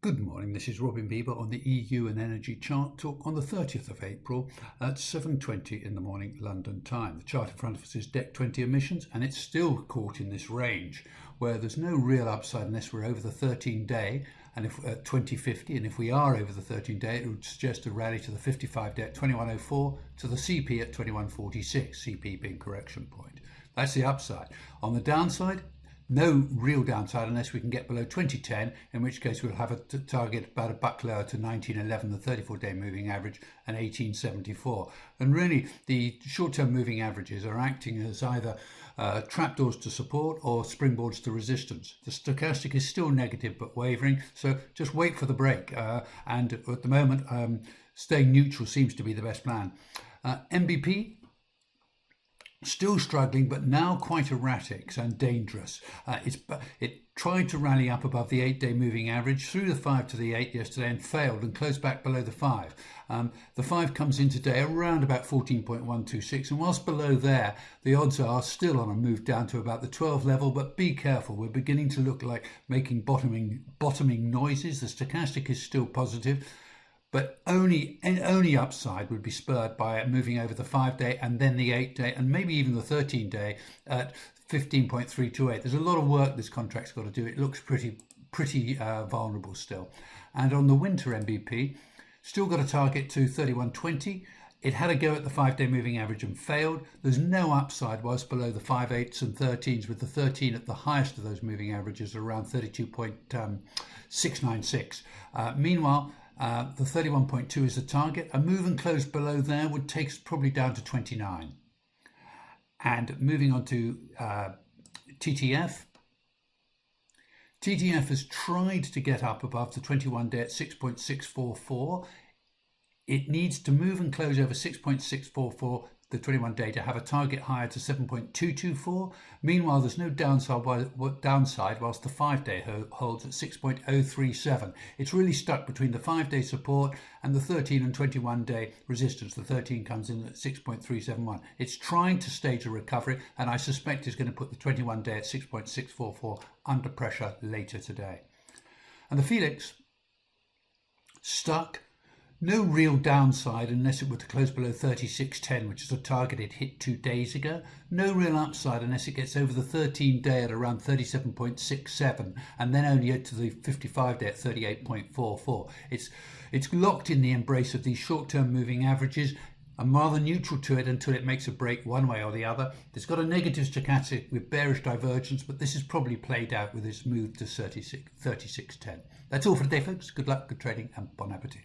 Good morning, this is Robin Bieber on the EU and Energy Chart Talk on the 30th of April at 7:20 in the morning London time. The chart in front of us is DEC 20 emissions and it's still caught in this range where there's no real upside unless we're over the 13-day and if at 2050, and if we are over the 13-day it would suggest a rally to the 55-day at 2104 to the CP at 2146, CP being correction point. That's the upside. On the downside, no real downside unless we can get below 2010, in which case we'll have a target about a buck lower to 1911, the 34-day moving average, and 1874. And really, the short-term moving averages are acting as either trapdoors to support or springboards to resistance. The stochastic is still negative but wavering, so just wait for the break. And at the moment, staying neutral seems to be the best plan. MBP, still struggling, but now quite erratic and dangerous. It tried to rally up above the 8-day moving average through the 5 to the 8 yesterday and failed and closed back below the 5. The 5 comes in today around about 14.126, and whilst below there, the odds are still on a move down to about the 12 level, but be careful. We're beginning to look like making bottoming noises. The stochastic is still positive, but only upside would be spurred by moving over the 5-day and then the 8-day and maybe even the 13-day at 15.328. There's a lot of work this contract's got to do. It looks pretty vulnerable still. And on the winter MBP, still got a target to 3120. It had a go at the 5-day moving average and failed. There's no upside whilst below the 5, 8s and 13s, with the 13 at the highest of those moving averages around 32.696. Meanwhile, the 31.2 is the target. A move and close below there would take us probably down to 29. And moving on to TTF. TTF has tried to get up above the 21-day at 6.644. It needs to move and close over 6.644, the 21-day, to have a target higher to 7.224. Meanwhile, there's no downside whilst the 5-day holds at 6.037. It's really stuck between the 5-day support and the 13 and 21-day resistance. The 13 comes in at 6.371. It's trying to stage a recovery, and I suspect it's going to put the 21-day at 6.644 under pressure later today. And the Felix, stuck. No real downside unless it were to close below 36.10, which is a target it hit 2 days ago. No real upside unless it gets over the 13-day at around 37.67, and then only to the 55-day at 38.44. It's locked in the embrace of these short-term moving averages. I'm rather neutral to it until it makes a break one way or the other. It's got a negative stochastic with bearish divergence, but this is probably played out with its move to 36.10. That's all for today, folks. Good luck, good trading, and bon appetit.